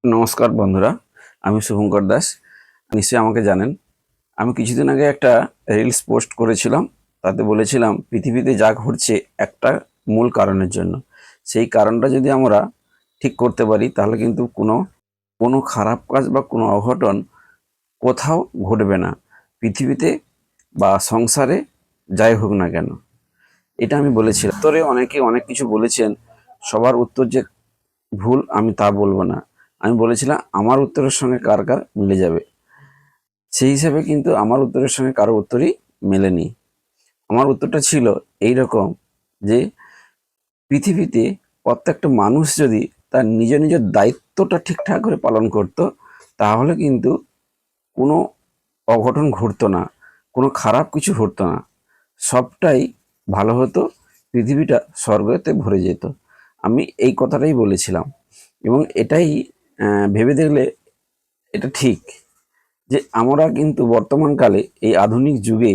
নমস্কার বন্ধুরা, আমি শুভঙ্কর দাস। নিশ্চয়ই আমাকে জানেন। আমি কিছুদিন আগে একটা রিলস পোস্ট করেছিলাম। তাতে বলেছিলাম পৃথিবীতে যা ঘটছে একটা মূল কারণের জন্য। সেই কারণটা যদি আমরা ঠিক করতে পারি তাহলে কিন্তু কোনো কোনো খারাপ কাজ বা কোনো অঘটন কোথাও ঘটবে না, পৃথিবীতে বা সংসারে যাই হোক না কেন। এটা আমি বলেছিলাম। উত্তরে অনেকে অনেক কিছু বলেছেন। সবার উত্তর যে ভুল আমি তা বলবো না। আমি বলেছিলাম আমার উত্তরের সঙ্গে কার কার মিলে যাবে। সেই হিসাবে কিন্তু আমার উত্তরের সঙ্গে কারো উত্তরই মেলেনি। আমার উত্তরটা ছিল এই রকম যে পৃথিবীতে প্রত্যেকটা মানুষ যদি তার নিজ নিজ দায়িত্বটা ঠিকঠাক করে পালন করত, তাহলে কিন্তু কোনো অঘটন ঘটতো না, কোনো খারাপ কিছু ঘটতো না, সবটাই ভালো হতো, পৃথিবীটা স্বর্গতে ভরে যেত। আমি এই কথাটাই বলেছিলাম এবং এটাই ভেবে দেখলে এটা ঠিক যে আমরা কিন্তু বর্তমানকালে এই আধুনিক যুগে,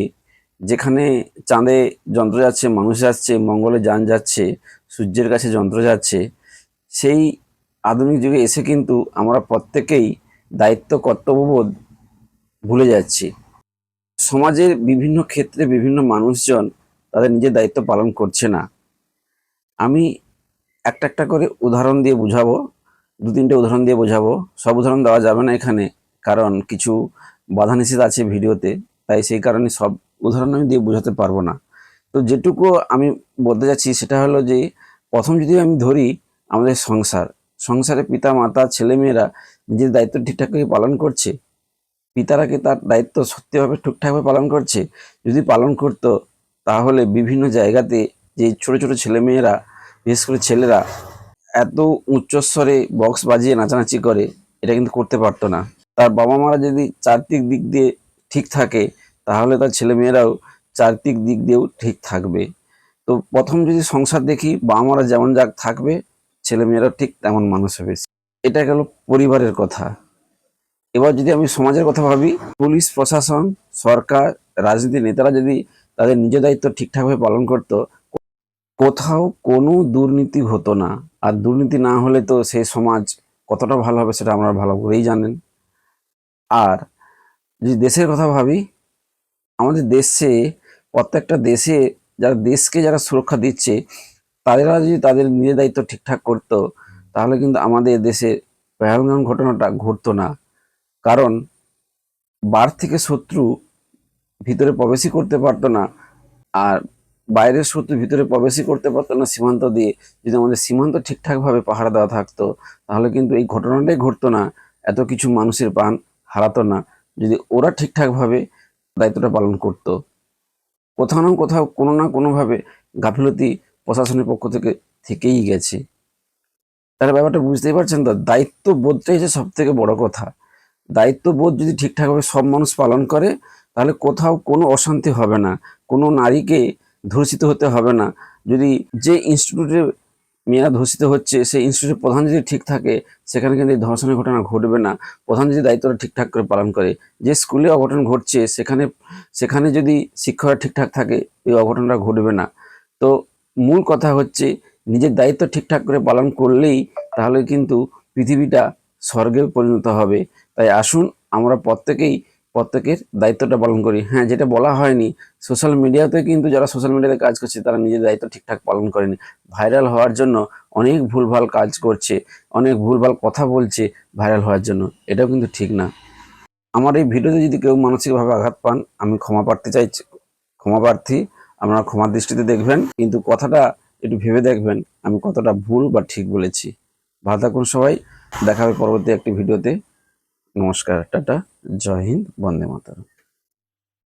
যেখানে চাঁদে যন্ত্র যাচ্ছে, মানুষ যাচ্ছে, মঙ্গলে যান যাচ্ছে, সূর্যের কাছে যন্ত্র যাচ্ছে, সেই আধুনিক যুগে এসে কিন্তু আমরা প্রত্যেকেই দায়িত্ব কর্তব্যবোধ ভুলে যাচ্ছি। সমাজের বিভিন্ন ক্ষেত্রে বিভিন্ন মানুষজন তাদের নিজের দায়িত্ব পালন করছে না। আমি একটা একটা করে উদাহরণ দিয়ে বুঝাবো, দু তিনটে উদাহরণ দিয়ে বোঝাবো। সব উদাহরণ দেওয়া যাবে না এখানে, কারণ কিছু বাধা নিষেধ আছে ভিডিওতে। তাই সেই কারণে সব উদাহরণ আমি দিয়ে বোঝাতে পারবো না। তো যেটুকু আমি বলতে যাচ্ছি সেটা হলো যে, প্রথম যদি আমি ধরি আমাদের সংসারে পিতা মাতা ছেলেমেয়েরা নিজের দায়িত্ব ঠিকঠাক করে পালন করছে। পিতারা কি তার দায়িত্ব সত্যিভাবে ঠিকঠাকভাবে পালন করছে? যদি পালন করতো, তাহলে বিভিন্ন জায়গাতে যে ছোট ছোট ছেলেমেয়েরা, বিশেষ করে ছেলেরা, এত উচ্চস্বরে বক্স বাজিয়ে নাচানাচি করে, এটা কিন্তু করতে পারতো না। তার বাবা মারা যদি চারিত্রিক দিক দিয়ে ঠিক থাকে, তাহলে তার ছেলেমেয়েরাও চারিত্রিক দিক দিয়েও ঠিক থাকবে। তো প্রথম যদি সংসার দেখি, বাবা মারা যেমন যা থাকবে, ছেলেমেয়েরাও ঠিক তেমন মানুষ হবে। এটা গেল পরিবারের কথা। এবার যদি আমি সমাজের কথা ভাবি, পুলিশ প্রশাসন, সরকার, রাজনীতি নেতারা যদি তাদের নিজ দায়িত্ব ঠিকঠাকভাবে পালন করত, কোথাও কোনো দুর্নীতি হতো না। আর দুর্নীতি না হলে তো সেই সমাজ কতটা ভালো হবে সেটা আমরা ভালো করেই জানেন। আর যদি দেশের কথা ভাবি, আমাদের দেশে, প্রত্যেকটা দেশে যারা দেশকে যারা সুরক্ষা দিচ্ছে, তাদেরা যদি তাদের নিজের দায়িত্ব ঠিকঠাক করতো, তাহলে কিন্তু আমাদের দেশে পহেলগাম ঘটনাটা ঘটতো না। কারণ বার থেকে শত্রু ভিতরে প্রবেশই করতে পারতো না। আর বাইরের শত্রু ভিতরে প্রবেশই করতে পারতো না সীমান্ত দিয়ে। যদি আমাদের সীমান্ত ঠিকঠাকভাবে পাহারা দেওয়া থাকতো, তাহলে কিন্তু এই ঘটনাটাই ঘটতো না, এত কিছু মানুষের প্রাণ হারাতো না, যদি ওরা ঠিকঠাকভাবে দায়িত্বটা পালন করতো। কোথাও না কোথাও কোনো না কোনোভাবে গাফিলতি প্রশাসনের পক্ষ থেকে থেকেই গেছে। তাহলে ব্যাপারটা বুঝতেই পারছেন তো, দায়িত্ব বোধটাই হচ্ছে সব থেকে বড় কথা। দায়িত্ববোধ যদি ঠিকঠাকভাবে সব মানুষ পালন করে, তাহলে কোথাও কোনো অশান্তি হবে না, কোনো নারীকে ধর্ষিত হতে হবে না। যদি যে ইনস্টিটিউটে মেয়েরা ধর্ষিত হচ্ছে, সেই ইনস্টিটিউটের প্রধান যদি ঠিক থাকে, সেখানে কিন্তু এই ধর্ষণের ঘটনা ঘটবে না। প্রধান যদি দায়িত্বটা ঠিকঠাক করে পালন করে, যে স্কুলে অঘটন ঘটছে সেখানে সেখানে যদি শিক্ষকরা ঠিকঠাক থাকে, এই অঘটনটা ঘটবে না। তো মূল কথা হচ্ছে, নিজের দায়িত্ব ঠিকঠাক করে পালন করলেই তাহলে কিন্তু পৃথিবীটা স্বর্গে পরিণত হবে। তাই আসুন আমরা প্রত্যেকের দায়িত্বটা পালন করি। হ্যাঁ, যেটা বলা হয়নি, সোশ্যাল মিডিয়াতে কিন্তু যারা সোশ্যাল মিডিয়াতে কাজ করছে, তারা নিজের দায়িত্ব ঠিকঠাক পালন করেনি। ভাইরাল হওয়ার জন্য অনেক ভুলভাল কাজ করছে, অনেক ভুলভাল কথা বলছে ভাইরাল হওয়ার জন্য। এটাও কিন্তু ঠিক না। আমার এই ভিডিওতে যদি কেউ মানসিকভাবে আঘাত পান, আমি ক্ষমা প্রার্থী চাইছি, ক্ষমা প্রার্থী। আপনারা ক্ষমার দৃষ্টিতে দেখবেন, কিন্তু কথাটা একটু ভেবে দেখবেন আমি কতটা ভুল বা ঠিক বলেছি। ভালো থাকুন সবাই, দেখা হবে পরবর্তী একটি ভিডিওতে। নমস্কার, টাটা, জয় হিন্দ, বন্দে মাতরম।